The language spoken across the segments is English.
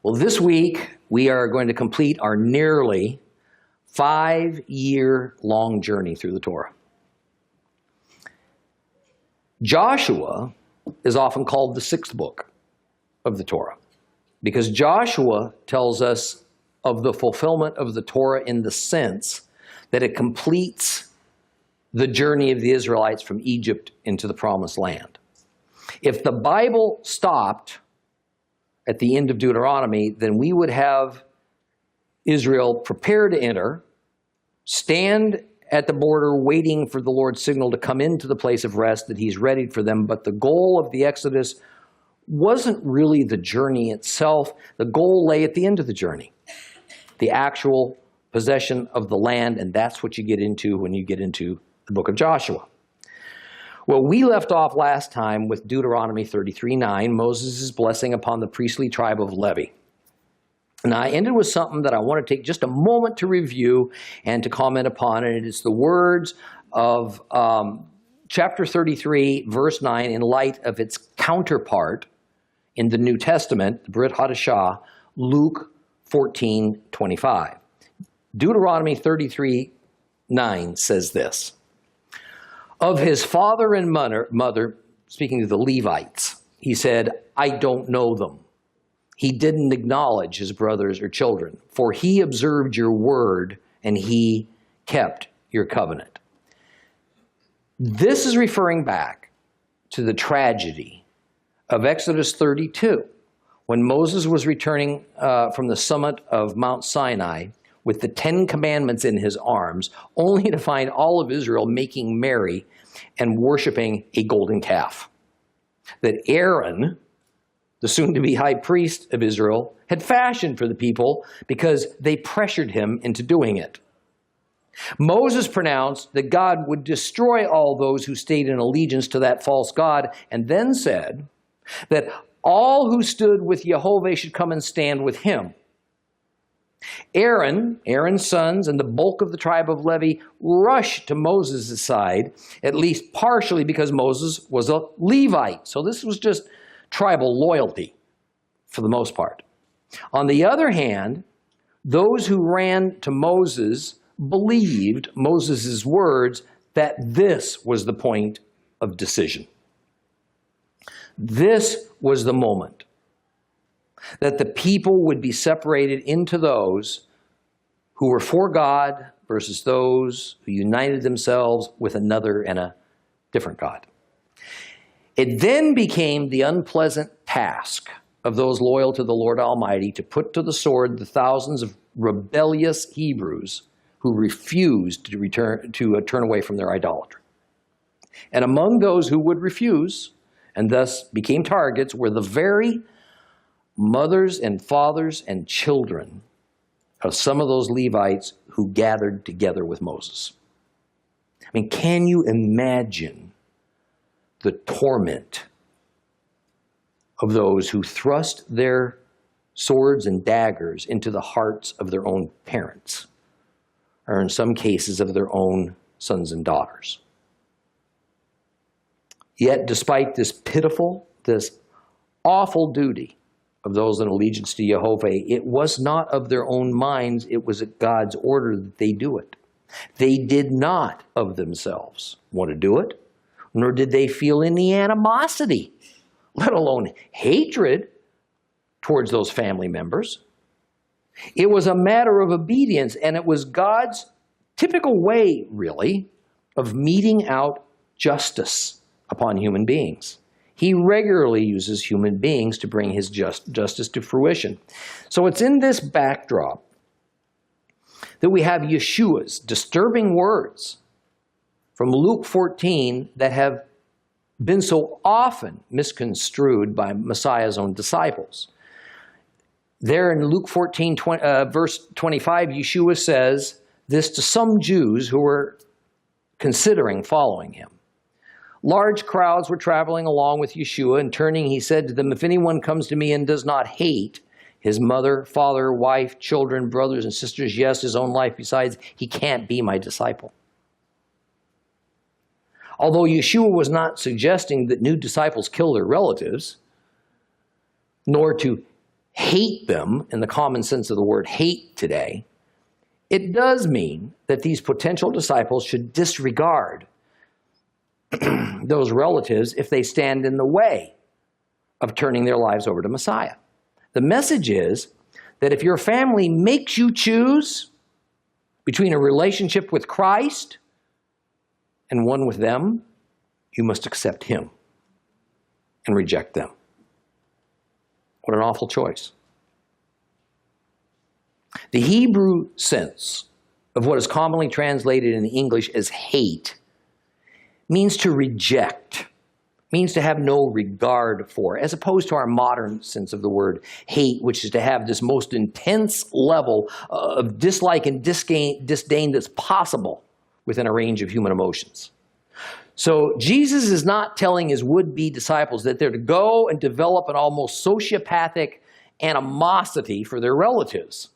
Well, this week we are going to complete our nearly 5-year-long journey through the Torah. Joshua is often called the sixth book of the Torah because Joshua tells us of the fulfillment of the Torah in the sense that it completes the journey of the Israelites from Egypt into the Promised Land. If the Bible stopped at the end of Deuteronomy, then we would have Israel prepare to enter, stand at the border waiting for the Lord's signal to come into the place of rest that he's readied for them. But the goal of the Exodus wasn't really the journey itself. The goal lay at the end of the journey, the actual possession of the land, and that's what you get into when you get into the book of Joshua. Well, we left off last time with Deuteronomy 33:9, Moses' blessing upon the priestly tribe of Levi. And I ended with something that I want to take just a moment to review and to comment upon, and it's the words of chapter 33, verse 9, in light of its counterpart in the New Testament, the Brit Hadashah, Luke 14:25. Deuteronomy 33:9 says this. Of his father and mother, speaking to the Levites, he said, I don't know them. He didn't acknowledge his brothers or children, for he observed your word and he kept your covenant. This is referring back to the tragedy of Exodus 32, when Moses was returning from the summit of Mount Sinai with the 10 Commandments in his arms, only to find all of Israel making merry and worshiping a golden calf that Aaron, the soon-to-be high priest of Israel, had fashioned for the people because they pressured him into doing it. Moses pronounced that God would destroy all those who stayed in allegiance to that false god, and then said that all who stood with Jehovah should come and stand with him. Aaron's sons, and the bulk of the tribe of Levi rushed to Moses' side, at least partially because Moses was a Levite. So this was just tribal loyalty for the most part. On the other hand, those who ran to Moses believed Moses' words that this was the point of decision. This was the moment that the people would be separated into those who were for God versus those who united themselves with another and a different God. It then became the unpleasant task of those loyal to the Lord Almighty to put to the sword the thousands of rebellious Hebrews who refused to turn away from their idolatry. And among those who would refuse, and thus became targets, were the very mothers and fathers and children of some of those Levites who gathered together with Moses. I mean, can you imagine the torment of those who thrust their swords and daggers into the hearts of their own parents, or in some cases of their own sons and daughters? Yet, despite this pitiful, this awful duty of those in allegiance to Jehovah, it was not of their own minds, it was at God's order that they do it. They did not of themselves want to do it, nor did they feel any animosity, let alone hatred towards those family members. It was a matter of obedience, and it was God's typical way, really, of meting out justice upon human beings. He regularly uses human beings to bring his justice to fruition. So it's in this backdrop that we have Yeshua's disturbing words from Luke 14 that have been so often misconstrued by Messiah's own disciples. There in Luke 14, verse 25, Yeshua says this to some Jews who were considering following him. Large crowds were traveling along with Yeshua, and turning, he said to them, if anyone comes to me and does not hate his mother, father, wife, children, brothers, and sisters, yes, his own life besides, he can't be my disciple. Although Yeshua was not suggesting that new disciples kill their relatives, nor to hate them in the common sense of the word hate today, it does mean that these potential disciples should disregard those relatives if they stand in the way of turning their lives over to Messiah. The message is that if your family makes you choose between a relationship with Christ and one with them, you must accept Him and reject them. What an awful choice. The Hebrew sense of what is commonly translated in English as hate means to reject, means to have no regard for, as opposed to our modern sense of the word hate, which is to have this most intense level of dislike and disdain that's possible within a range of human emotions. So Jesus is not telling his would-be disciples that they're to go and develop an almost sociopathic animosity for their relatives.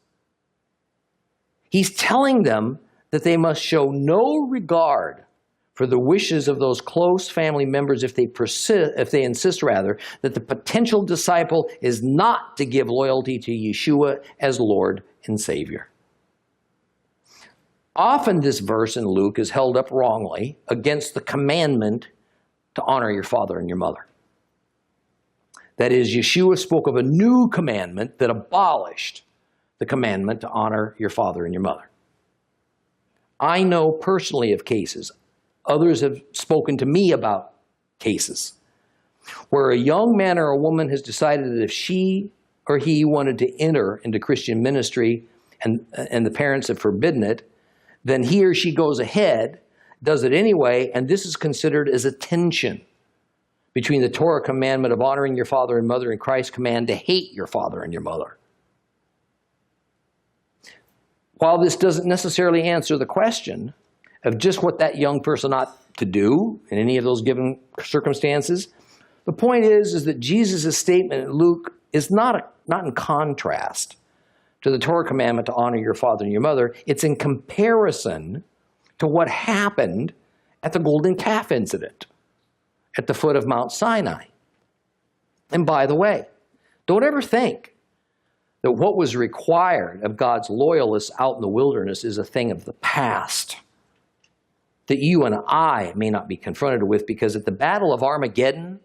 He's telling them that they must show no regard for the wishes of those close family members if they insist that the potential disciple is not to give loyalty to Yeshua as Lord and Savior. Often this verse in Luke is held up wrongly against the commandment to honor your father and your mother. That is, Yeshua spoke of a new commandment that abolished the commandment to honor your father and your mother. I know personally of cases, others have spoken to me about cases, where a young man or a woman has decided that if she or he wanted to enter into Christian ministry and the parents have forbidden it, then he or she goes ahead, does it anyway, and this is considered as a tension between the Torah commandment of honoring your father and mother and Christ's command to hate your father and your mother. While this doesn't necessarily answer the question of just what that young person ought to do in any of those given circumstances, the point is that Jesus' statement in Luke is not in contrast to the Torah commandment to honor your father and your mother. It's in comparison to what happened at the golden calf incident at the foot of Mount Sinai. And by the way, don't ever think that what was required of God's loyalists out in the wilderness is a thing of the past that you and I may not be confronted with, because at the Battle of Armageddon,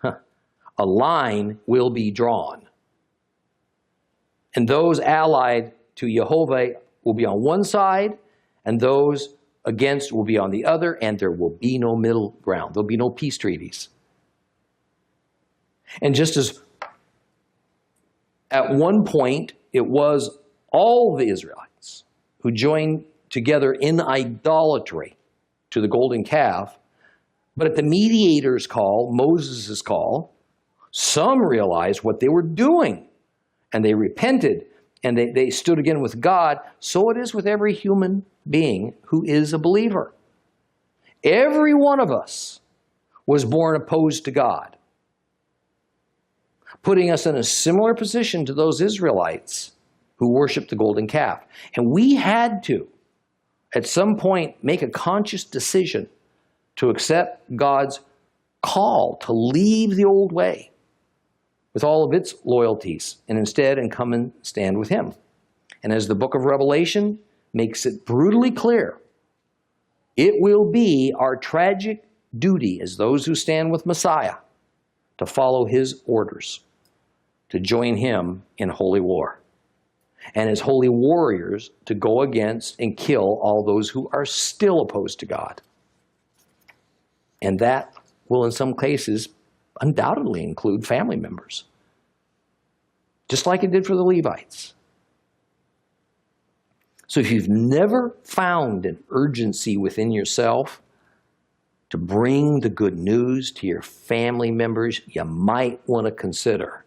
a line will be drawn. And those allied to Jehovah will be on one side, and those against will be on the other, and there will be no middle ground. There'll be no peace treaties. And just as at one point it was all the Israelites who joined together in idolatry to the golden calf, but at the mediator's call, Moses' call, some realized what they were doing, and they repented, and they stood again with God. So it is with every human being who is a believer. Every one of us was born opposed to God, putting us in a similar position to those Israelites who worshiped the golden calf. And we had to, at some point, make a conscious decision to accept God's call to leave the old way with all of its loyalties, and instead come and stand with Him. And as the book of Revelation makes it brutally clear, it will be our tragic duty as those who stand with Messiah to follow His orders, to join Him in holy war, and as holy warriors to go against and kill all those who are still opposed to God. And that will in some cases undoubtedly include family members, just like it did for the Levites. So if you've never found an urgency within yourself to bring the good news to your family members, you might want to consider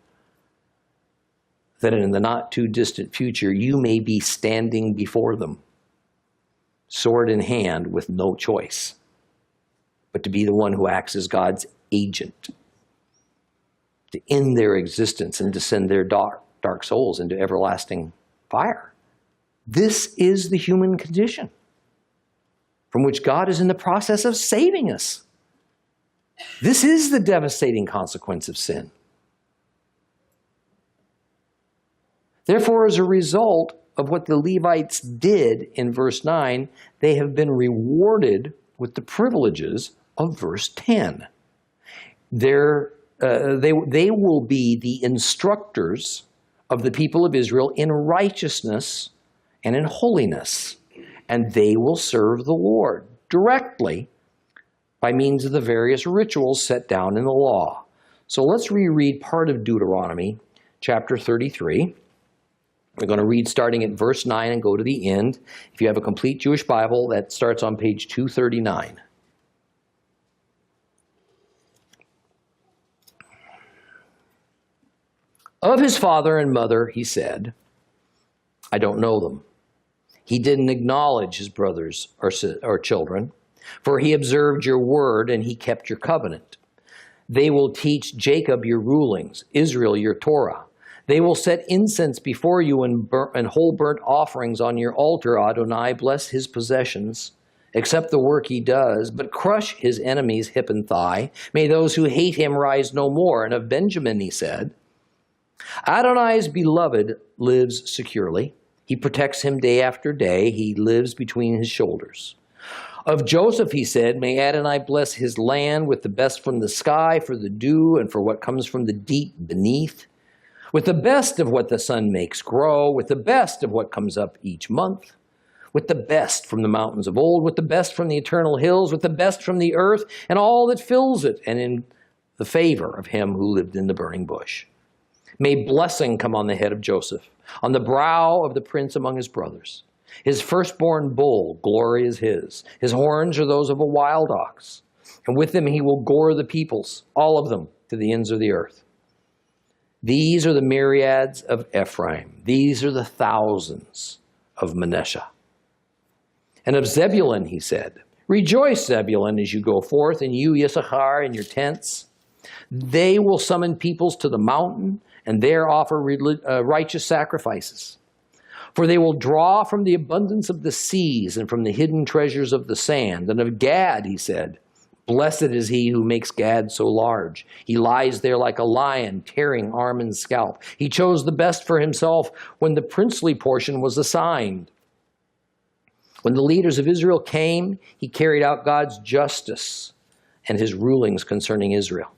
that in the not too distant future, you may be standing before them, sword in hand, with no choice but to be the one who acts as God's agent to end their existence and to send their dark souls into everlasting fire. This is the human condition from which God is in the process of saving us. This is the devastating consequence of sin. Therefore, as a result of what the Levites did in verse 9, they have been rewarded with the privileges of verse 10. They will be the instructors of the people of Israel in righteousness and in holiness, and they will serve the Lord directly by means of the various rituals set down in the law. So let's reread part of Deuteronomy chapter 33. We're going to read starting at verse 9 and go to the end. If you have a complete Jewish Bible, that starts on page 239. Of his father and mother, he said, I don't know them. He didn't acknowledge his brothers or children, for he observed your word and he kept your covenant. They will teach Jacob your rulings, Israel your Torah. They will set incense before you and whole burnt offerings on your altar. Adonai, bless his possessions. Accept the work he does, but crush his enemies hip and thigh. May those who hate him rise no more. And of Benjamin he said, Adonai's beloved lives securely. He protects him day after day. He lives between his shoulders. Of Joseph he said, may Adonai bless his land with the best from the sky for the dew and for what comes from the deep beneath, with the best of what the sun makes grow, with the best of what comes up each month, with the best from the mountains of old, with the best from the eternal hills, with the best from the earth and all that fills it, and in the favor of him who lived in the burning bush. May blessing come on the head of Joseph, on the brow of the prince among his brothers. His firstborn bull, glory is his. His horns are those of a wild ox. And with them he will gore the peoples, all of them, to the ends of the earth. These are the myriads of Ephraim. These are the thousands of Manasseh. And of Zebulun he said, rejoice, Zebulun, as you go forth, and you, Issachar, in your tents. They will summon peoples to the mountain, and there offer righteous sacrifices. For they will draw from the abundance of the seas and from the hidden treasures of the sand. And of Gad, he said, blessed is he who makes Gad so large. He lies there like a lion, tearing arm and scalp. He chose the best for himself when the princely portion was assigned. When the leaders of Israel came, he carried out God's justice and his rulings concerning Israel.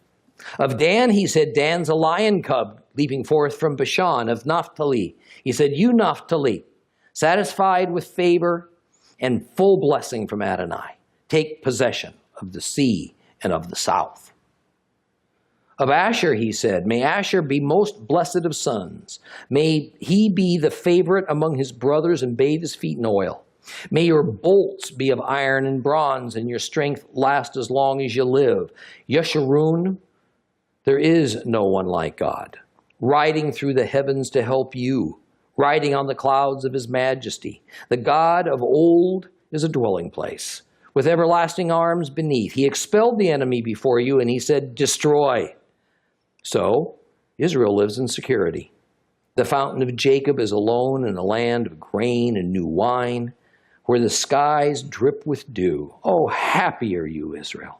Of Dan, he said, Dan's a lion cub leaping forth from Bashan. Of Naphtali, he said, you Naphtali, satisfied with favor and full blessing from Adonai, take possession of the sea and of the south. Of Asher, he said, may Asher be most blessed of sons. May he be the favorite among his brothers and bathe his feet in oil. May your bolts be of iron and bronze, and your strength last as long as you live. Yeshurun, there is no one like God, riding through the heavens to help you, riding on the clouds of his majesty. The God of old is a dwelling place, with everlasting arms beneath. He expelled the enemy before you, and he said, destroy. So Israel lives in security. The fountain of Jacob is alone in a land of grain and new wine, where the skies drip with dew. Oh, happy are you, Israel.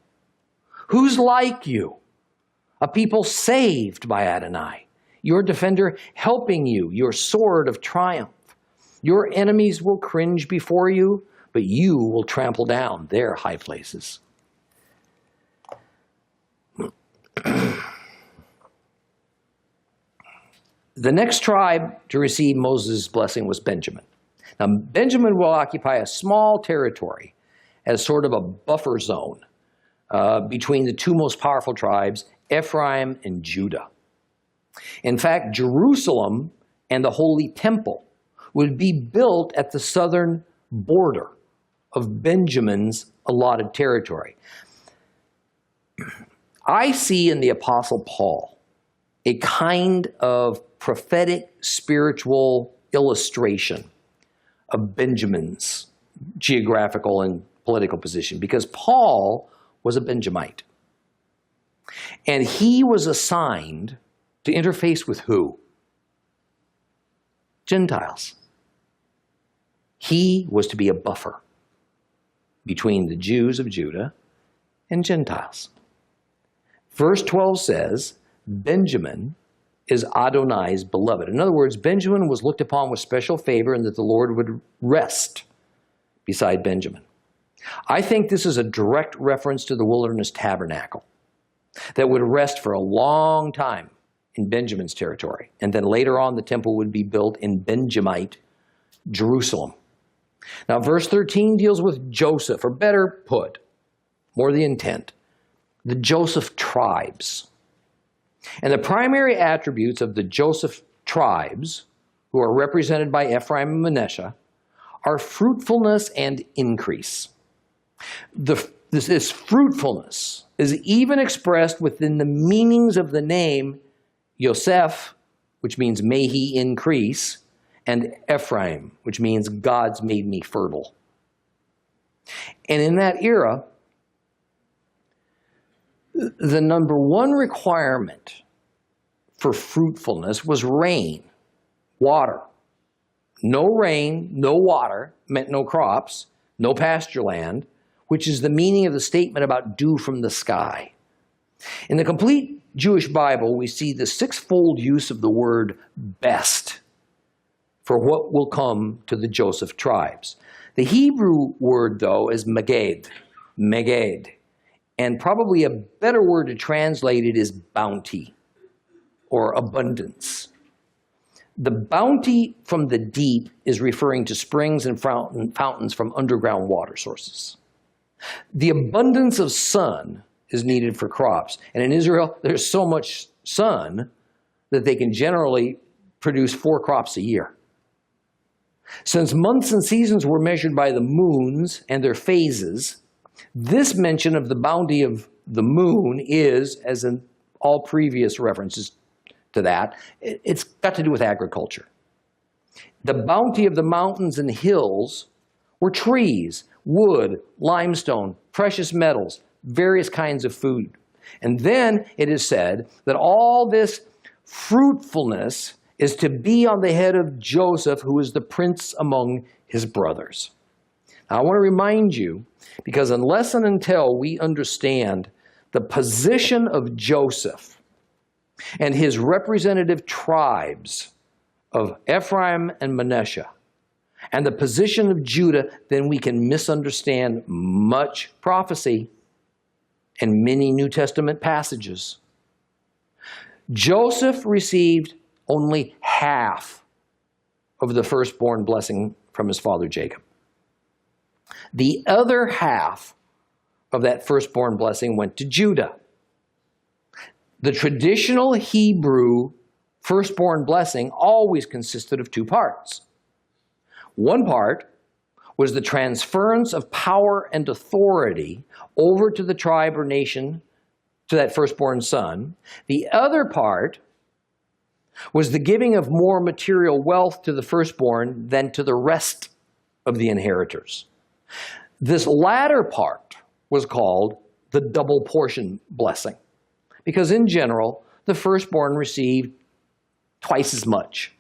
Who's like you? A people saved by Adonai, your defender helping you, your sword of triumph. Your enemies will cringe before you, but you will trample down their high places. The next tribe to receive Moses' blessing was Benjamin. Now, Benjamin will occupy a small territory as sort of a buffer zone between the two most powerful tribes, Ephraim and Judah. In fact, Jerusalem and the Holy Temple would be built at the southern border of Benjamin's allotted territory. I see in the Apostle Paul a kind of prophetic spiritual illustration of Benjamin's geographical and political position, because Paul was a Benjamite. And he was assigned to interface with who? Gentiles. He was to be a buffer between the Jews of Judah and Gentiles. Verse 12 says, Benjamin is Adonai's beloved. In other words, Benjamin was looked upon with special favor and that the Lord would rest beside Benjamin. I think this is a direct reference to the wilderness tabernacle that would rest for a long time in Benjamin's territory. And then later on, the temple would be built in Benjamite Jerusalem. Now, verse 13 deals with Joseph, or better put, more the intent, the Joseph tribes. And the primary attributes of the Joseph tribes, who are represented by Ephraim and Manasseh, are fruitfulness and increase. This fruitfulness is even expressed within the meanings of the name Yosef, which means may he increase, and Ephraim, which means God's made me fertile. And in that era, the number one requirement for fruitfulness was rain, water. No rain, no water meant no crops, no pasture land, which is the meaning of the statement about dew from the sky. In the complete Jewish Bible, we see the sixfold use of the word best for what will come to the Joseph tribes. The Hebrew word, though, is meged, and probably a better word to translate it is bounty or abundance. The bounty from the deep is referring to springs and fountains from underground water sources. The abundance of sun is needed for crops. And in Israel, there's so much sun that they can generally produce 4 crops a year. Since months and seasons were measured by the moons and their phases, this mention of the bounty of the moon is, as in all previous references to that, it's got to do with agriculture. The bounty of the mountains and hills were trees, wood, limestone, precious metals, various kinds of food. And then it is said that all this fruitfulness is to be on the head of Joseph, who is the prince among his brothers. Now, I want to remind you, because unless and until we understand the position of Joseph and his representative tribes of Ephraim and Manasseh, and the position of Judah, then we can misunderstand much prophecy and many New Testament passages. Joseph received only half of the firstborn blessing from his father Jacob. The other half of that firstborn blessing went to Judah. The traditional Hebrew firstborn blessing always consisted of 2 parts. One part was the transference of power and authority over to the tribe or nation, to that firstborn son. The other part was the giving of more material wealth to the firstborn than to the rest of the inheritors. This latter part was called the double portion blessing, because in general, the firstborn received twice as much,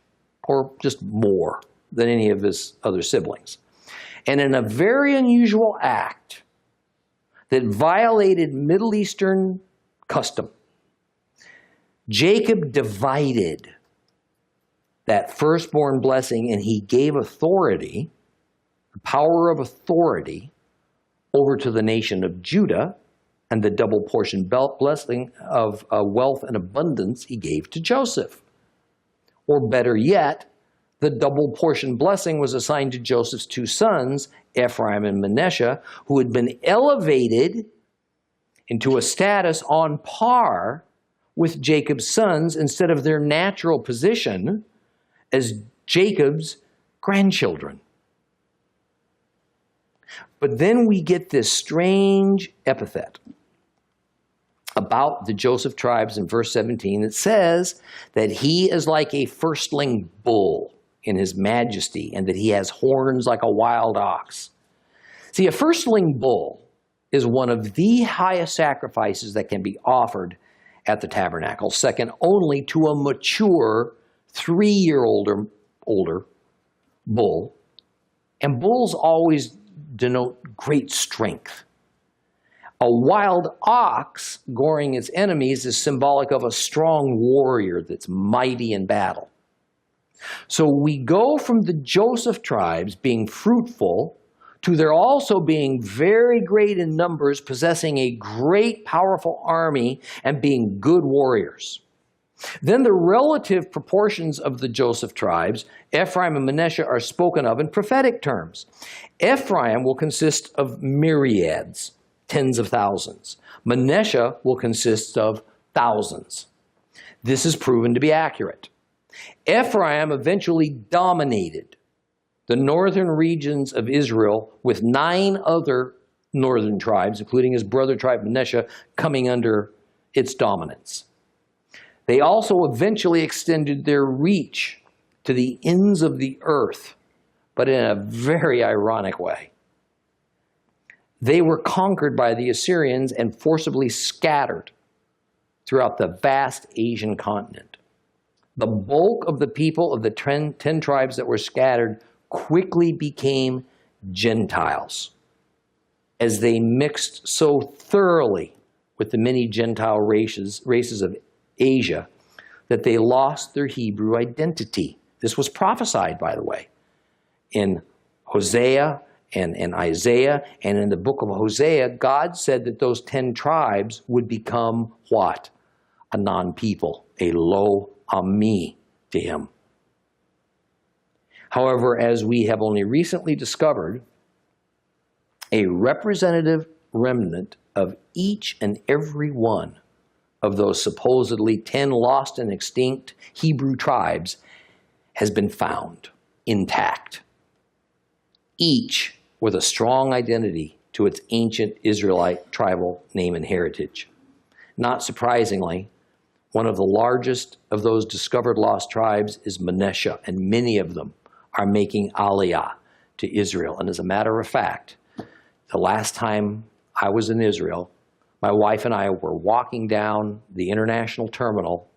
or just more, than any of his other siblings. And in a very unusual act that violated Middle Eastern custom, Jacob divided that firstborn blessing, and he gave authority, the power of authority, over to the nation of Judah, and the double portion blessing of wealth and abundance he gave to Joseph. Or better yet, the double portion blessing was assigned to Joseph's 2 sons, Ephraim and Manasseh, who had been elevated into a status on par with Jacob's sons instead of their natural position as Jacob's grandchildren. But then we get this strange epithet about the Joseph tribes in verse 17 that says that he is like a firstling bull in his majesty, and that he has horns like a wild ox. See, a firstling bull is one of the highest sacrifices that can be offered at the tabernacle, second only to a mature 3-year-old or older bull. And bulls always denote great strength. A wild ox goring its enemies is symbolic of a strong warrior that's mighty in battle. So we go from the Joseph tribes being fruitful to their also being very great in numbers, possessing a great powerful army and being good warriors. Then the relative proportions of the Joseph tribes, Ephraim and Manasseh, are spoken of in prophetic terms. Ephraim will consist of myriads, tens of thousands. Manasseh will consist of thousands. This is proven to be accurate. Ephraim eventually dominated the northern regions of Israel with 9 other northern tribes, including his brother tribe Manasseh, coming under its dominance. They also eventually extended their reach to the ends of the earth, but in a very ironic way. They were conquered by the Assyrians and forcibly scattered throughout the vast Asian continent. The bulk of the people of the 10 tribes that were scattered quickly became Gentiles, as they mixed so thoroughly with the many Gentile races of Asia that they lost their Hebrew identity. This was prophesied, by the way, in Hosea and Isaiah, and in the book of Hosea, God said that those 10 tribes would become what? A non-people, a lo ami to him. However, as we have only recently discovered, a representative remnant of each and every one of those supposedly 10 lost and extinct Hebrew tribes has been found intact, each with a strong identity to its ancient Israelite tribal name and heritage. Not surprisingly, one of the largest of those discovered lost tribes is Manasseh, and many of them are making aliyah to Israel. And as a matter of fact, the last time I was in Israel, my wife and I were walking down the international terminal,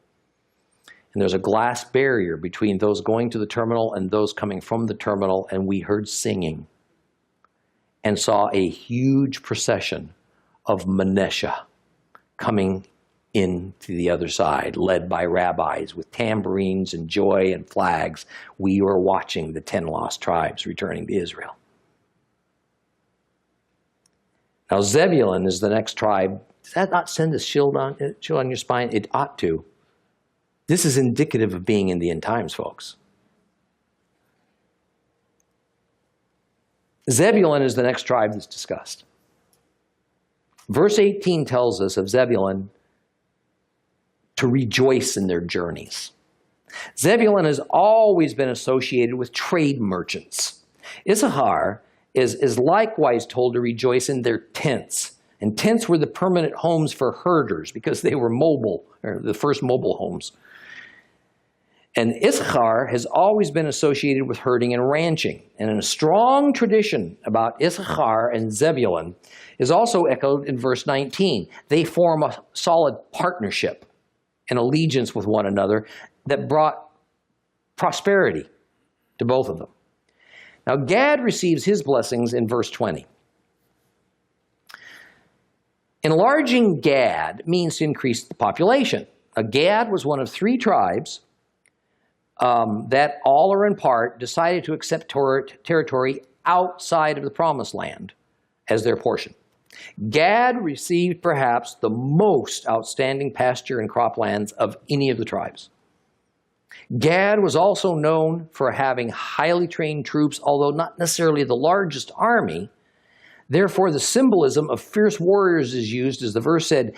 and there's a glass barrier between those going to the terminal and those coming from the terminal, and we heard singing and saw a huge procession of Manasseh coming in to the other side, led by rabbis with tambourines and joy and flags. We were watching the 10 lost tribes returning to Israel. Now, Zebulun is the next tribe. Does that not send a chill on your spine? It ought to. This is indicative of being in the end times, folks. Zebulun is the next tribe that's discussed. Verse 18 tells us of Zebulun to rejoice in their journeys. Zebulun has always been associated with trade merchants. Issachar is likewise told to rejoice in their tents. And tents were the permanent homes for herders because they were mobile, or the first mobile homes. And Issachar has always been associated with herding and ranching. And in a strong tradition about Issachar and Zebulun is also echoed in verse 19. They form a solid partnership and allegiance with one another that brought prosperity to both of them. Now, Gad receives his blessings in verse 20. Enlarging Gad means to increase the population. Now, Gad was one of 3 tribes that all or in part decided to accept territory outside of the Promised Land as their portion. Gad received perhaps the most outstanding pasture and croplands of any of the tribes. Gad was also known for having highly trained troops, although not necessarily the largest army. Therefore, the symbolism of fierce warriors is used, as the verse said,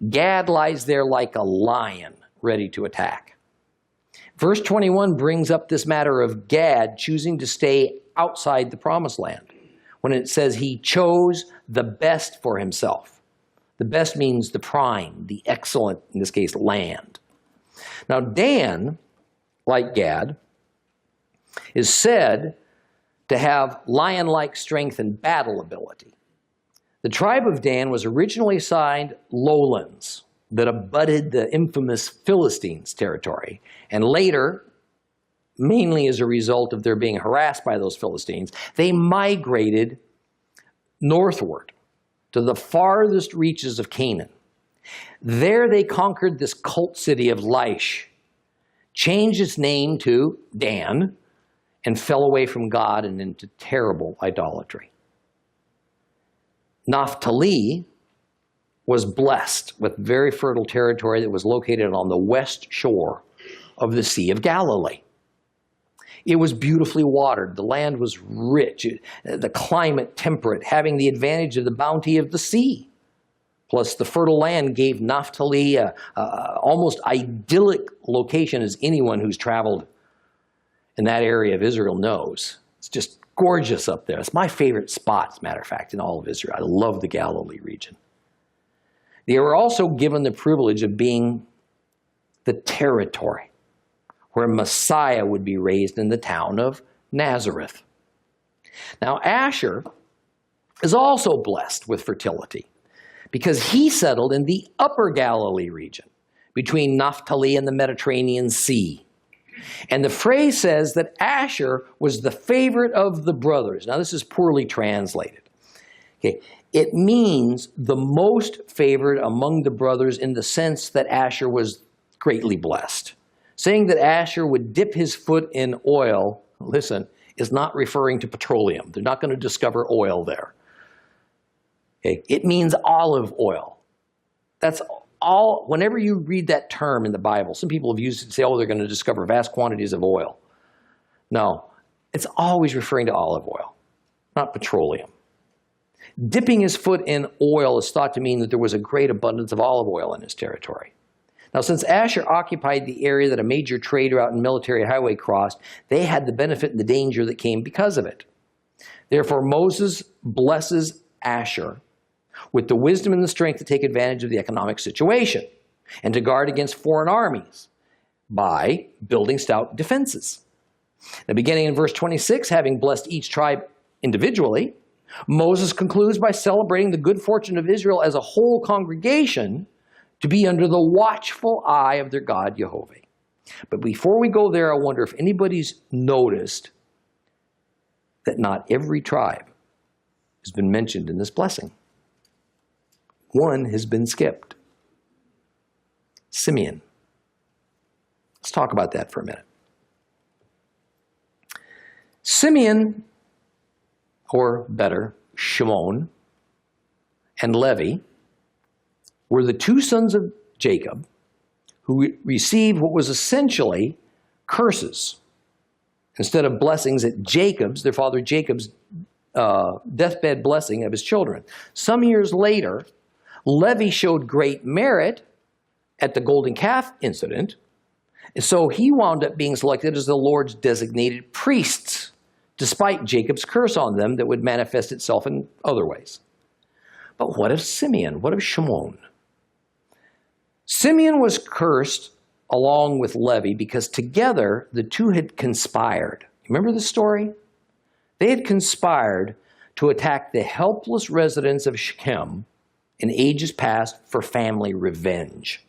Gad lies there like a lion ready to attack. Verse 21 brings up this matter of Gad choosing to stay outside the Promised Land, when it says he chose the best for himself. The best means the prime, the excellent, in this case, land. Now, Dan, like Gad, is said to have lion-like strength and battle ability. The tribe of Dan was originally assigned lowlands that abutted the infamous Philistines' territory, and later, mainly as a result of their being harassed by those Philistines, they migrated northward to the farthest reaches of Canaan. There they conquered this cult city of Laish, changed its name to Dan, and fell away from God and into terrible idolatry. Naphtali was blessed with very fertile territory that was located on the west shore of the Sea of Galilee. It was beautifully watered. The land was rich, the climate temperate, having the advantage of the bounty of the sea. Plus, the fertile land gave Naphtali a almost idyllic location, as anyone who's traveled in that area of Israel knows. It's just gorgeous up there. It's my favorite spot, as a matter of fact, in all of Israel. I love the Galilee region. They were also given the privilege of being the territory where Messiah would be raised in the town of Nazareth. Now, Asher is also blessed with fertility because he settled in the upper Galilee region between Naphtali and the Mediterranean Sea. And the phrase says that Asher was the favorite of the brothers. Now, this is poorly translated. Okay. It means the most favored among the brothers in the sense that Asher was greatly blessed. Saying that Asher would dip his foot in oil, listen, is not referring to petroleum. They're not going to discover oil there. Okay. It means olive oil. That's all. Whenever you read that term in the Bible, some people have used it to say, oh, they're going to discover vast quantities of oil. No, it's always referring to olive oil, not petroleum. Dipping his foot in oil is thought to mean that there was a great abundance of olive oil in his territory. Now, since Asher occupied the area that a major trade route and military highway crossed, they had the benefit and the danger that came because of it. Therefore, Moses blesses Asher with the wisdom and the strength to take advantage of the economic situation and to guard against foreign armies by building stout defenses. Now, beginning in verse 26, having blessed each tribe individually, Moses concludes by celebrating the good fortune of Israel as a whole congregation to be under the watchful eye of their God, Jehovah. But before we go there, I wonder if anybody's noticed that not every tribe has been mentioned in this blessing. One has been skipped. Simeon. Let's talk about that for a minute. Simeon, or better, Shimon, and Levi were the two sons of Jacob who received what was essentially curses instead of blessings at Jacob's, their father Jacob's deathbed blessing of his children. Some years later, Levi showed great merit at the golden calf incident, and so he wound up being selected as the Lord's designated priests, despite Jacob's curse on them that would manifest itself in other ways. But what of Simeon? What of Shimon? Simeon was cursed along with Levi because together the two had conspired. Remember the story? They had conspired to attack the helpless residents of Shechem in ages past for family revenge.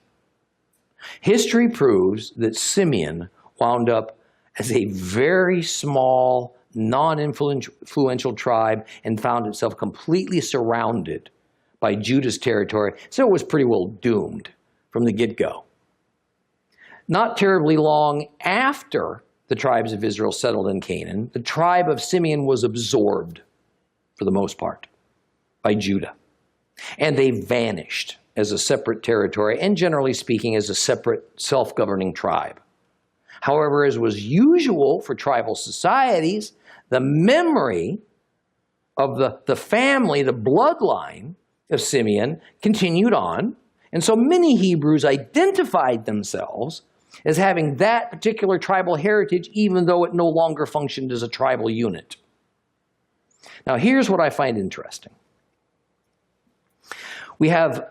History proves that Simeon wound up as a very small, non-influential tribe and found itself completely surrounded by Judah's territory, so it was pretty well doomed from the get-go. Not terribly long after the tribes of Israel settled in Canaan, the tribe of Simeon was absorbed, for the most part, by Judah. And they vanished as a separate territory, and generally speaking, as a separate self-governing tribe. However, as was usual for tribal societies, the memory of the family, the bloodline of Simeon continued on, and so many Hebrews identified themselves as having that particular tribal heritage, even though it no longer functioned as a tribal unit. Now, here's what I find interesting. We have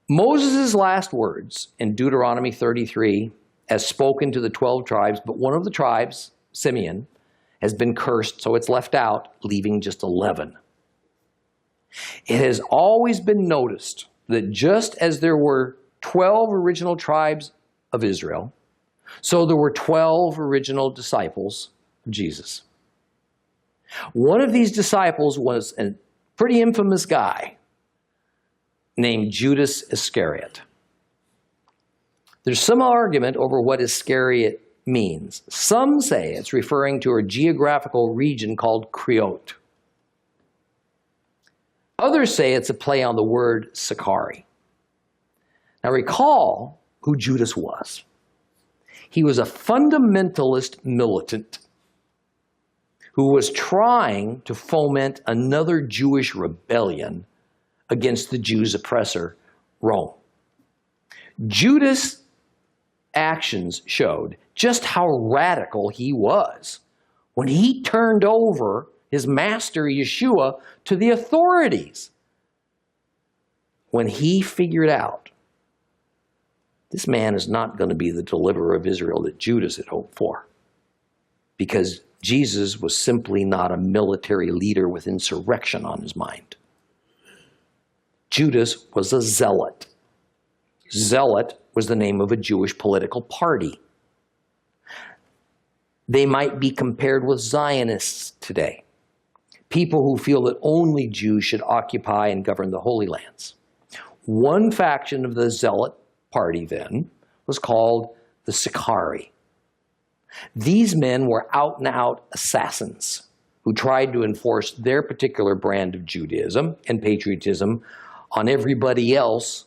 Moses' last words in Deuteronomy 33 as spoken to the 12 tribes, but one of the tribes, Simeon, has been cursed, so it's left out, leaving just 11. It has always been noticed that just as there were 12 original tribes of Israel, so there were 12 original disciples of Jesus. One of these disciples was a pretty infamous guy named Judas Iscariot. There's some argument over what Iscariot means. Some say it's referring to a geographical region called Creote. Others say it's a play on the word Sicarii. Now recall who Judas was. He was a fundamentalist militant who was trying to foment another Jewish rebellion against the Jews' oppressor, Rome. Judas' actions showed just how radical he was when he turned over his master Yeshua to the authorities. When he figured out this man is not going to be the deliverer of Israel that Judas had hoped for, because Jesus was simply not a military leader with insurrection on his mind. Judas was a zealot. Zealot was the name of a Jewish political party. They might be compared with Zionists today, people who feel that only Jews should occupy and govern the Holy Lands. One faction of the zealot party then was called the Sicarii. These men were out-and-out assassins who tried to enforce their particular brand of Judaism and patriotism on everybody else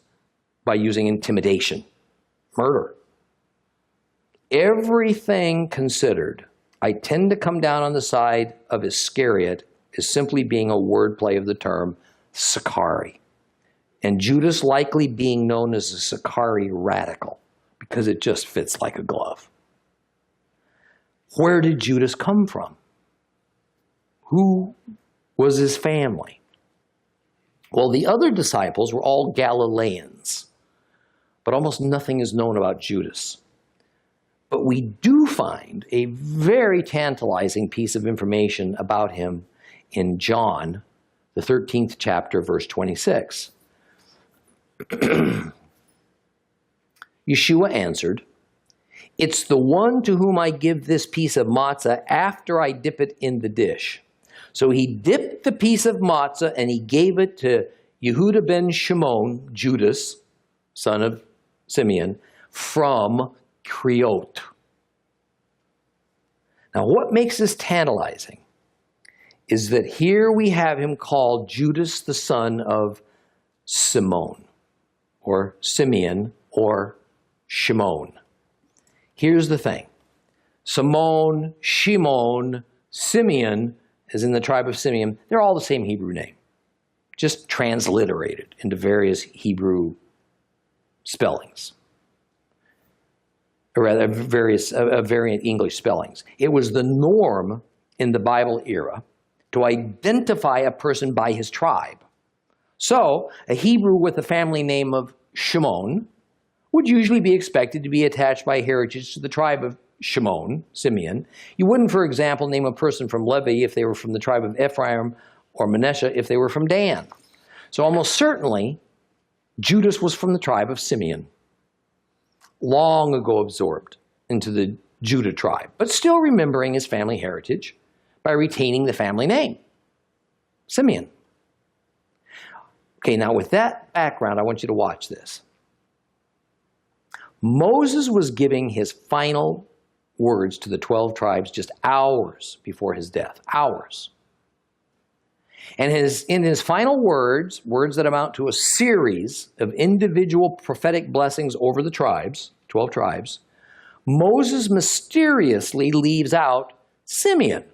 by using intimidation, murder. Everything considered, I tend to come down on the side of Iscariot as simply being a wordplay of the term Sicarii. And Judas likely being known as a Sicarii radical because it just fits like a glove. Where did Judas come from? Who was his family? Well, the other disciples were all Galileans, but almost nothing is known about Judas. But we do find a very tantalizing piece of information about him in John, the 13th chapter, verse 26. Yeshua answered, "It's the one to whom I give this piece of matzah after I dip it in the dish." So he dipped the piece of matzah and he gave it to Yehuda ben Shimon, Judas, son of Simeon, from Creote. Now what makes this tantalizing is that here we have him called Judas, the son of Simon, or Simeon, or Shimon. Here's the thing. Simon, Shimon, Simeon, as in the tribe of Simeon, they're all the same Hebrew name, just transliterated into various Hebrew spellings, or rather variant English spellings. It was the norm in the Bible era to identify a person by his tribe. So a Hebrew with the family name of Shimon would usually be expected to be attached by heritage to the tribe of Shimon, Simeon. You wouldn't, for example, name a person from Levi if they were from the tribe of Ephraim, or Manasseh if they were from Dan. So almost certainly, Judas was from the tribe of Simeon, long ago absorbed into the Judah tribe, but still remembering his family heritage by retaining the family name, Simeon. Okay, now with that background, I want you to watch this. Moses was giving his final words to the 12 tribes just hours before his death. Hours. And in his final words, words that amount to a series of individual prophetic blessings over the tribes, 12 tribes, Moses mysteriously leaves out Simeon.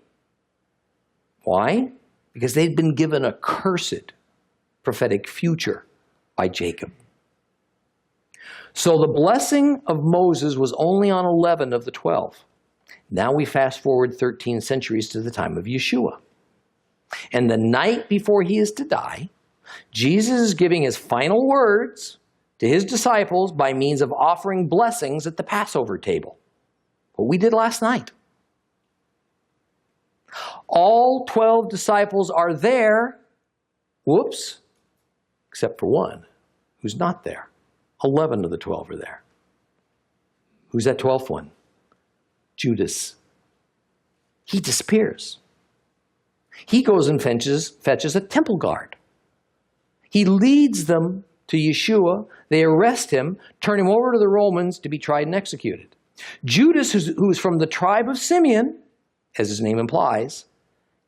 Why? Because they'd been given a cursed prophetic future by Jacob. So the blessing of Moses was only on 11 of the 12. Now we fast forward 13 centuries to the time of Yeshua. And the night before he is to die, Jesus is giving his final words to his disciples by means of offering blessings at the Passover table. What we did last night. All 12 disciples are there, whoops, except for one who's not there. 11 of the 12 are there. Who's that 12th one? Judas. He disappears. He goes and fetches a temple guard. He leads them to Yeshua. They arrest him, turn him over to the Romans to be tried and executed. Judas, who is from the tribe of Simeon, as his name implies,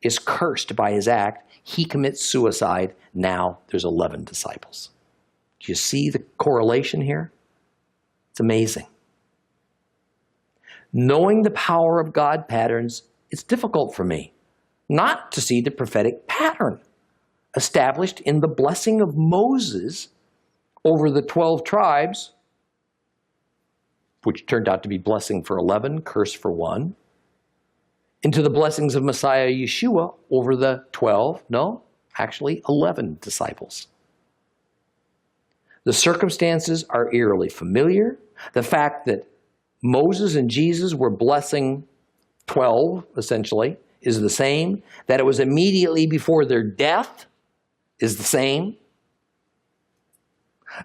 is cursed by his act. He commits suicide. Now there's 11 disciples. Do you see the correlation here? It's amazing. Knowing the power of God patterns, it's difficult for me not to see the prophetic pattern established in the blessing of Moses over the 12 tribes, which turned out to be blessing for 11, curse for 1, into the blessings of Messiah Yeshua over the 11 disciples. The circumstances are eerily familiar. The fact that Moses and Jesus were blessing 12, essentially, is the same. That it was immediately before their death is the same.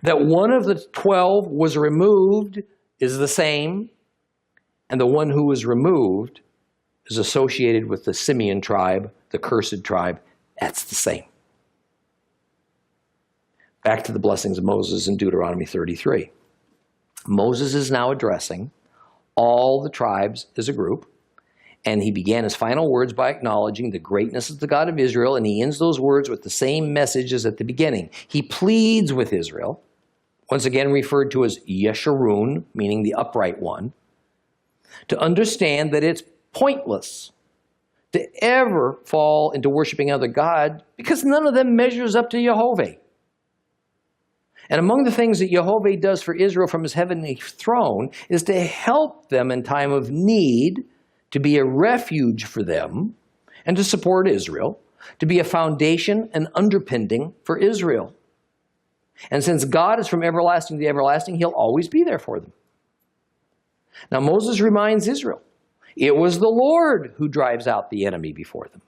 That one of the 12 was removed is the same. And the one who was removed is associated with the Simeon tribe, the cursed tribe. That's the same. Back to the blessings of Moses in Deuteronomy 33. Moses is now addressing all the tribes as a group, and he began his final words by acknowledging the greatness of the God of Israel, and he ends those words with the same message as at the beginning. He pleads with Israel, once again referred to as Yeshurun, meaning the upright one, to understand that it's pointless to ever fall into worshiping other gods because none of them measures up to Jehovah. And among the things that Jehovah does for Israel from his heavenly throne is to help them in time of need, to be a refuge for them, and to support Israel, to be a foundation and underpinning for Israel. And since God is from everlasting to everlasting, he'll always be there for them. Now Moses reminds Israel, it was the Lord who drives out the enemy before them.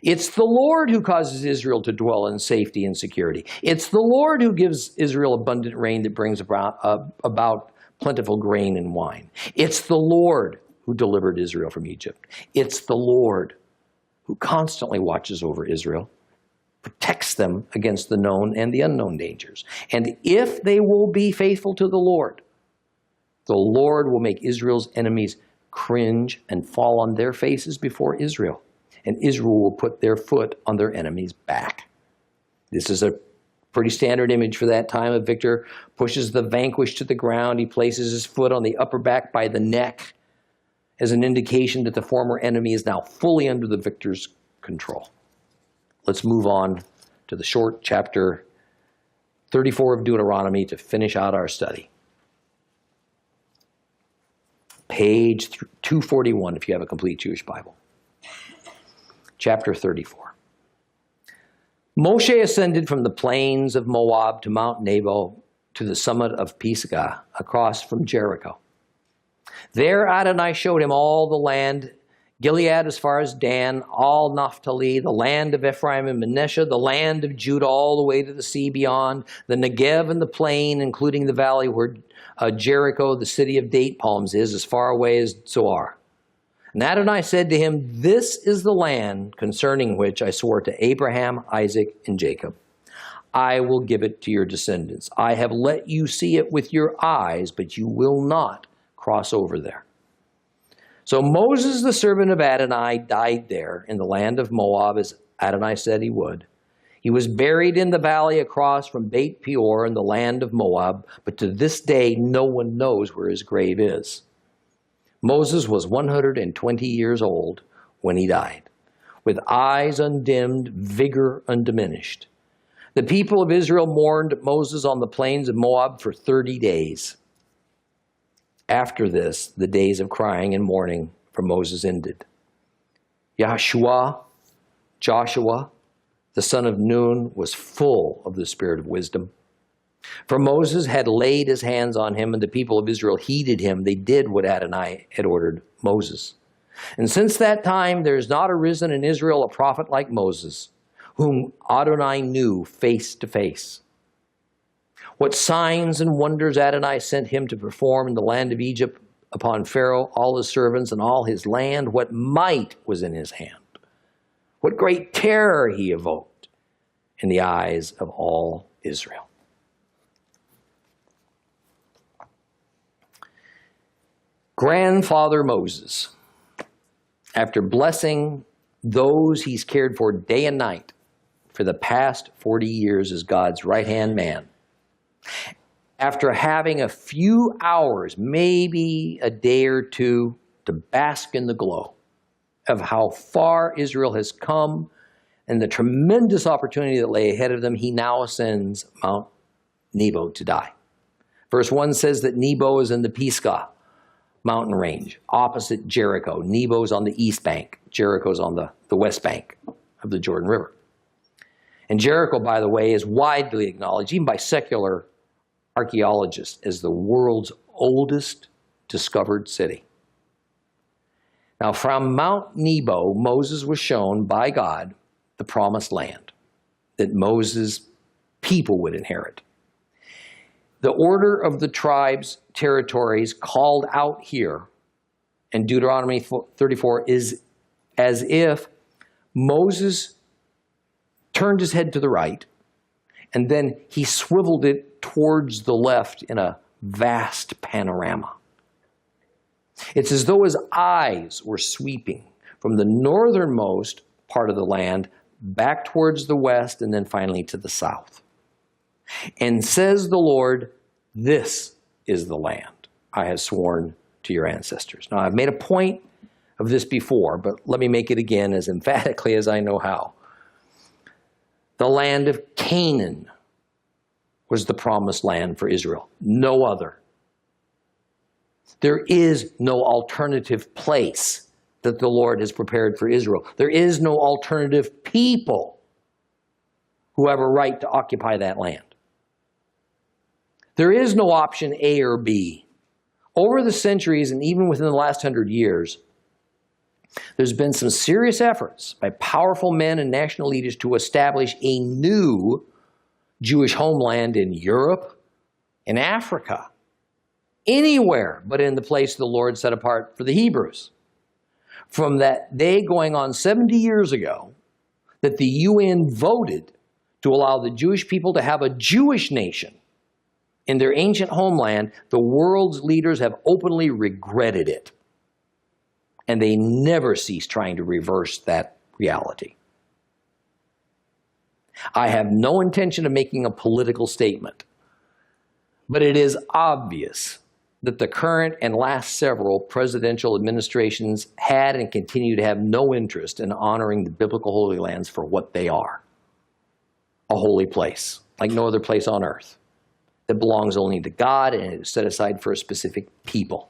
It's the Lord who causes Israel to dwell in safety and security. It's the Lord who gives Israel abundant rain that brings about plentiful grain and wine. It's the Lord who delivered Israel from Egypt. It's the Lord who constantly watches over Israel, protects them against the known and the unknown dangers. And if they will be faithful to the Lord will make Israel's enemies cringe and fall on their faces before Israel. And Israel will put their foot on their enemy's back. This is a pretty standard image for that time. A victor pushes the vanquished to the ground. He places his foot on the upper back by the neck as an indication that the former enemy is now fully under the victor's control. Let's move on to the short chapter 34 of Deuteronomy to finish out our study. Page 241 if you have a complete Jewish Bible. Chapter 34. Moshe ascended from the plains of Moab to Mount Nebo to the summit of Pisgah across from Jericho. There Adonai showed him all the land, Gilead as far as Dan, all Naphtali, the land of Ephraim and Manasseh, the land of Judah all the way to the sea beyond, the Negev and the plain, including the valley where Jericho, the city of date palms, is as far away as Zoar. And Adonai said to him, this is the land concerning which I swore to Abraham, Isaac, and Jacob. I will give it to your descendants. I have let you see it with your eyes, but you will not cross over there. So Moses, the servant of Adonai, died there in the land of Moab, as Adonai said he would. He was buried in the valley across from Beit Peor in the land of Moab, but to this day no one knows where his grave is. Moses was 120 years old when he died, with eyes undimmed, vigor undiminished. The people of Israel mourned Moses on the plains of Moab for 30 days. After this, the days of crying and mourning for Moses ended. Joshua, the son of Nun, was full of the spirit of wisdom. For Moses had laid his hands on him, and the people of Israel heeded him. They did what Adonai had ordered Moses. And since that time, there has not arisen in Israel a prophet like Moses, whom Adonai knew face to face. What signs and wonders Adonai sent him to perform in the land of Egypt upon Pharaoh, all his servants, and all his land, what might was in his hand. What great terror he evoked. in the eyes of all Israel. Grandfather Moses, after blessing those he's cared for day and night for the past 40 years as God's right-hand man, after having a few hours, maybe a day or two, to bask in the glow of how far Israel has come and the tremendous opportunity that lay ahead of them, he now ascends Mount Nebo to die. Verse 1 says that Nebo is in the Pisgah mountain range, opposite Jericho. Nebo's on the east bank. Jericho's on the west bank of the Jordan River. And Jericho, by the way, is widely acknowledged, even by secular archaeologists, as the world's oldest discovered city. Now, from Mount Nebo, Moses was shown by God the promised land that Moses' people would inherit. The order of the tribes' territories called out here in Deuteronomy 34 is as if Moses turned his head to the right and then he swiveled it towards the left in a vast panorama. It's as though his eyes were sweeping from the northernmost part of the land back towards the west and then finally to the south. And says the Lord, "This is the land I have sworn to your ancestors." Now, I've made a point of this before, but let me make it again as emphatically as I know how. The land of Canaan was the promised land for Israel, no other. There is no alternative place that the Lord has prepared for Israel. There is no alternative people who have a right to occupy that land. There is no option A or B. Over the centuries, and even within the last 100 years, there's been some serious efforts by powerful men and national leaders to establish a new Jewish homeland in Europe, in Africa, anywhere but in the place the Lord set apart for the Hebrews. From that day going on 70 years ago, that the UN voted to allow the Jewish people to have a Jewish nation in their ancient homeland, the world's leaders have openly regretted it. And they never cease trying to reverse that reality. I have no intention of making a political statement, but it is obvious that the current and last several presidential administrations had and continue to have no interest in honoring the biblical Holy Lands for what they are. A holy place, like no other place on earth, that belongs only to God and is set aside for a specific people.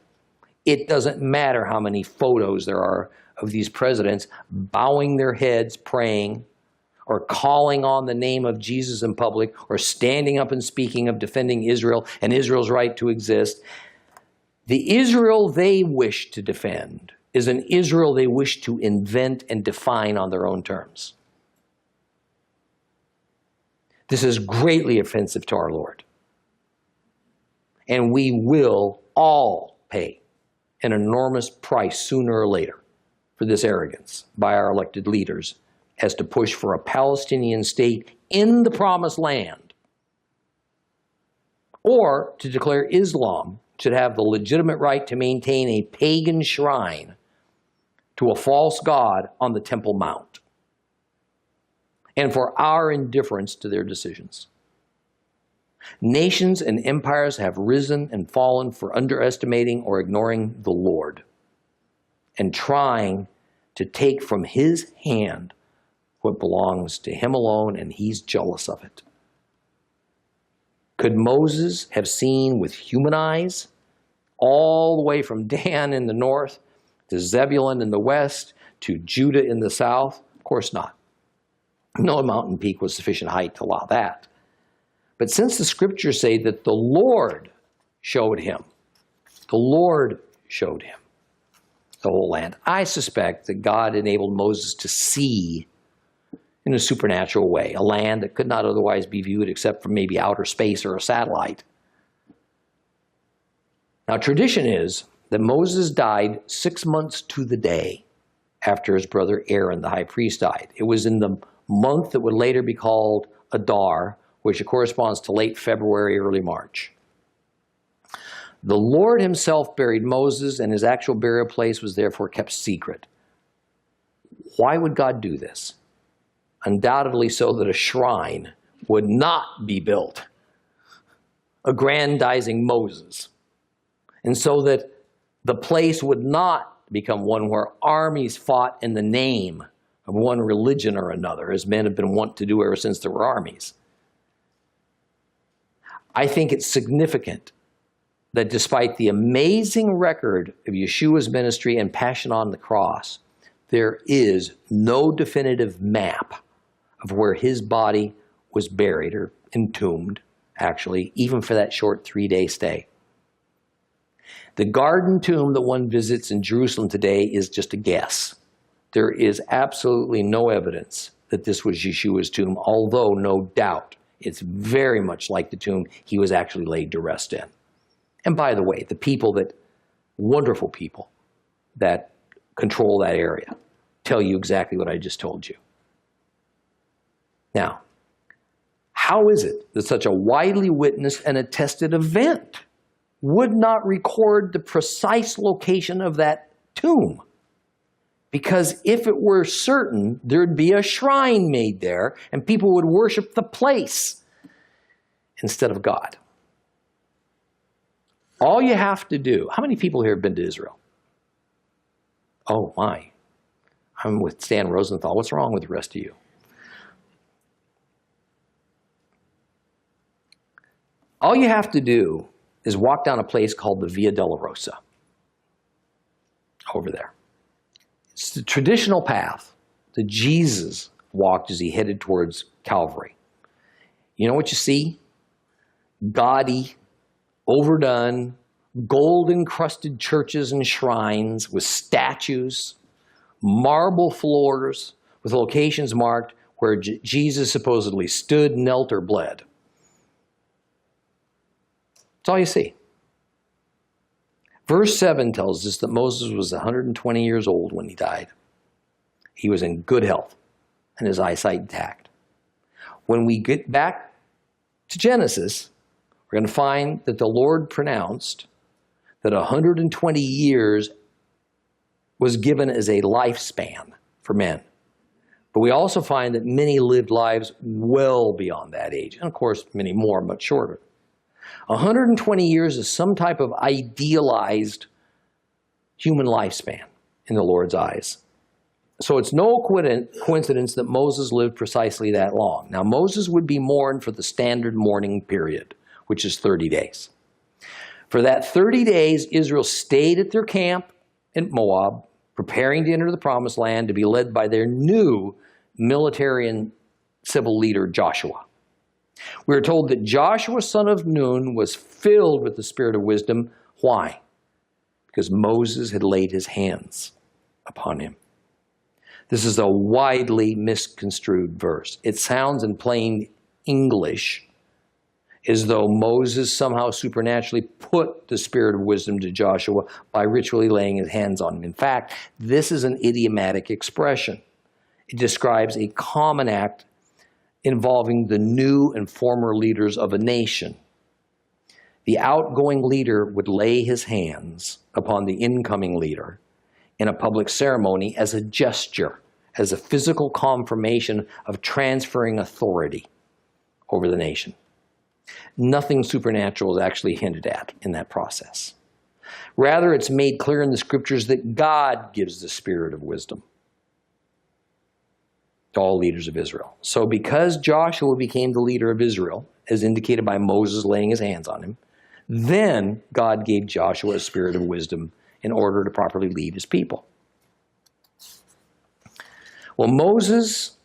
It doesn't matter how many photos there are of these presidents bowing their heads, praying, or calling on the name of Jesus in public, or standing up and speaking of defending Israel and Israel's right to exist. The Israel they wish to defend is an Israel they wish to invent and define on their own terms. This is greatly offensive to our Lord. And we will all pay an enormous price sooner or later for this arrogance by our elected leaders as to push for a Palestinian state in the promised land, or to declare Islam should have the legitimate right to maintain a pagan shrine to a false god on the Temple Mount, and for our indifference to their decisions. Nations and empires have risen and fallen for underestimating or ignoring the Lord and trying to take from his hand what belongs to him alone, and he's jealous of it. Could Moses have seen with human eyes all the way from Dan in the north to Zebulun in the west to Judah in the south? Of course not. No mountain peak was sufficient height to allow that. But since the scriptures say that the Lord showed him the whole land, I suspect that God enabled Moses to see in a supernatural way, a land that could not otherwise be viewed except from maybe outer space or a satellite. Now, tradition is that Moses died 6 months to the day after his brother Aaron, the high priest, died. It was in the month that would later be called Adar, which corresponds to late February, early March. The Lord himself buried Moses, and his actual burial place was therefore kept secret. Why would God do this? Undoubtedly so that a shrine would not be built, aggrandizing Moses, and so that the place would not become one where armies fought in the name of one religion or another, as men have been wont to do ever since there were armies. I think it's significant that despite the amazing record of Yeshua's ministry and passion on the cross, there is no definitive map of where his body was buried or entombed, actually, even for that short 3-day stay. The garden tomb that one visits in Jerusalem today is just a guess. There is absolutely no evidence that this was Yeshua's tomb, although no doubt it's very much like the tomb he was actually laid to rest in. And by the way, the people that, wonderful people that control that area, tell you exactly what I just told you. Now, how is it that such a widely witnessed and attested event would not record the precise location of that tomb? Because if it were certain, there'd be a shrine made there and people would worship the place instead of God. All you have to do, how many people here have been to Israel? Oh my, I'm with Stan Rosenthal. What's wrong with the rest of you? All you have to do is walk down a place called the Via Dolorosa over there. It's the traditional path that Jesus walked as he headed towards Calvary. You know what you see? Gaudy, overdone, gold-encrusted churches and shrines with statues, marble floors with locations marked where Jesus supposedly stood, knelt, or bled. That's all you see. Verse 7 tells us that Moses was 120 years old when he died. He was in good health and his eyesight intact. When we get back to Genesis, we're going to find that the Lord pronounced that 120 years was given as a lifespan for men. But we also find that many lived lives well beyond that age. And of course, many more, much shorter. 120 years is some type of idealized human lifespan in the Lord's eyes. So it's no coincidence that Moses lived precisely that long. Now, Moses would be mourned for the standard mourning period, which is 30 days. For that 30 days, Israel stayed at their camp in Moab, preparing to enter the promised land to be led by their new military and civil leader, Joshua. We are told that Joshua, son of Nun, was filled with the spirit of wisdom. Why? Because Moses had laid his hands upon him. This is a widely misconstrued verse. It sounds in plain English as though Moses somehow supernaturally put the spirit of wisdom to Joshua by ritually laying his hands on him. In fact, this is an idiomatic expression. It describes a common act involving the new and former leaders of a nation. The outgoing leader would lay his hands upon the incoming leader in a public ceremony as a gesture, as a physical confirmation of transferring authority over the nation. Nothing supernatural is actually hinted at in that process. Rather, it's made clear in the scriptures that God gives the spirit of wisdom to all leaders of Israel. So because Joshua became the leader of Israel, as indicated by Moses laying his hands on him, then God gave Joshua a spirit of wisdom in order to properly lead his people. Well, Moses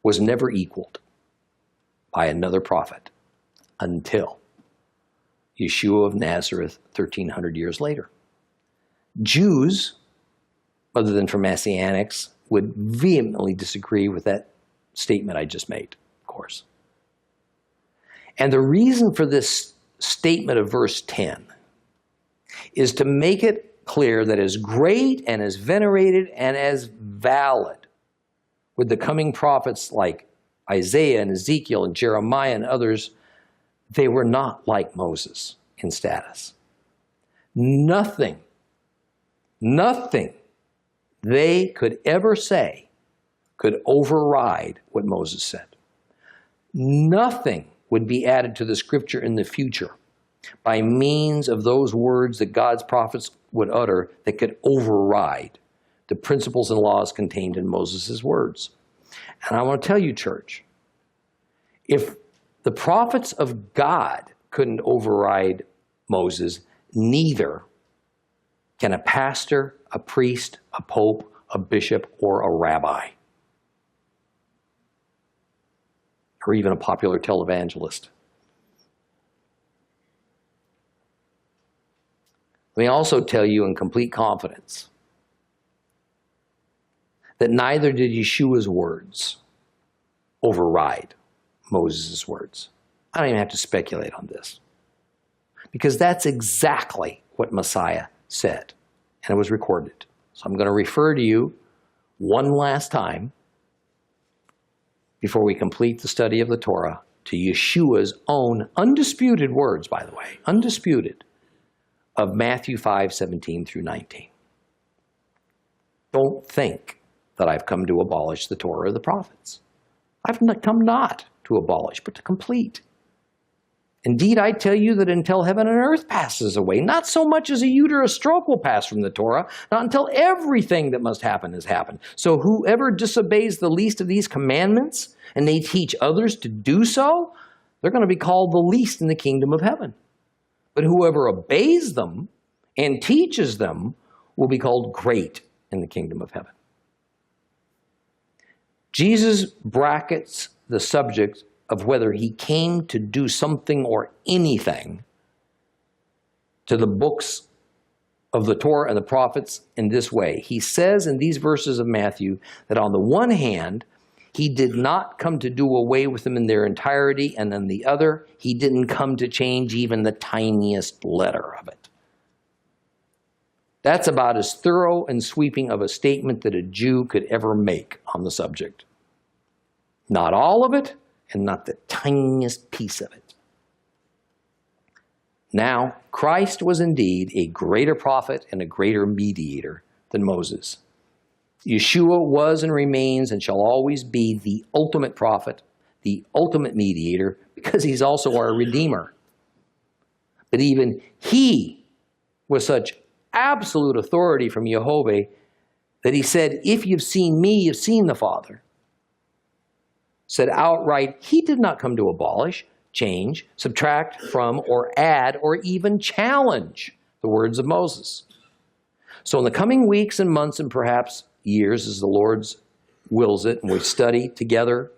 was never equaled by another prophet until Yeshua of Nazareth 1,300 years later. Jews, other than for Messianics, would vehemently disagree with that statement I just made, of course. And the reason for this statement of verse 10 is to make it clear that as great and as venerated and as valid with the coming prophets like Isaiah and Ezekiel and Jeremiah and others, they were not like Moses in status. Nothing they could ever say could override what Moses said. Nothing would be added to the scripture in the future by means of those words that God's prophets would utter that could override the principles and laws contained in Moses' words. And I want to tell you, church, if the prophets of God couldn't override Moses, neither can a pastor, a priest, a pope, a bishop, or a rabbi, or even a popular televangelist. Let me also tell you in complete confidence that neither did Yeshua's words override Moses' words. I don't even have to speculate on this, because that's exactly what Messiah said, and it was recorded. So I'm going to refer to you one last time before we complete the study of the Torah to Yeshua's own undisputed words, by the way, undisputed, of Matthew 5:17 through 19. Don't think that I've come to abolish the Torah or the prophets. I've come not to abolish, but to complete. Indeed, I tell you that until heaven and earth passes away, not so much as a jot or a stroke will pass from the Torah, not until everything that must happen has happened. So whoever disobeys the least of these commandments, and they teach others to do so, they're going to be called the least in the kingdom of heaven. But whoever obeys them and teaches them will be called great in the kingdom of heaven. Jesus brackets the subject of whether he came to do something or anything to the books of the Torah and the prophets in this way. He says in these verses of Matthew that on the one hand, he did not come to do away with them in their entirety, and on the other, he didn't come to change even the tiniest letter of it. That's about as thorough and sweeping of a statement that a Jew could ever make on the subject. Not all of it, and not the tiniest piece of it. Now, Christ was indeed a greater prophet and a greater mediator than Moses. Yeshua was and remains and shall always be the ultimate prophet, the ultimate mediator, because he's also our Redeemer. But even he was such absolute authority from Jehovah that he said, if you've seen me, you've seen the Father. Said outright, he did not come to abolish, change, subtract from, or add, or even challenge the words of Moses. So in the coming weeks and months and perhaps years, as the Lord wills it, and we study together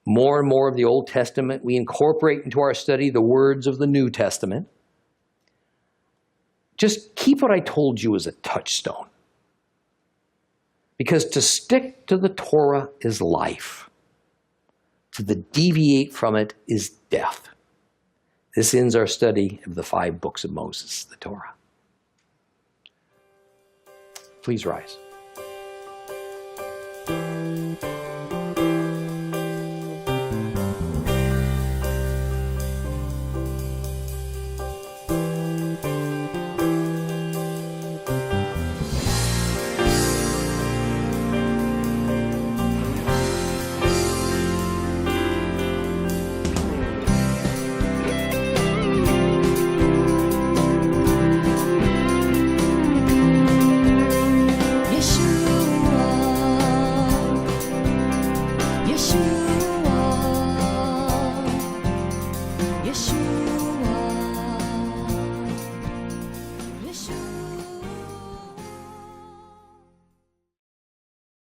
more and more of the Old Testament, we incorporate into our study the words of the New Testament. Just keep what I told you as a touchstone. Because to stick to the Torah is life. To deviate from it is death. This ends our study of the 5 books of Moses, the Torah. Please rise.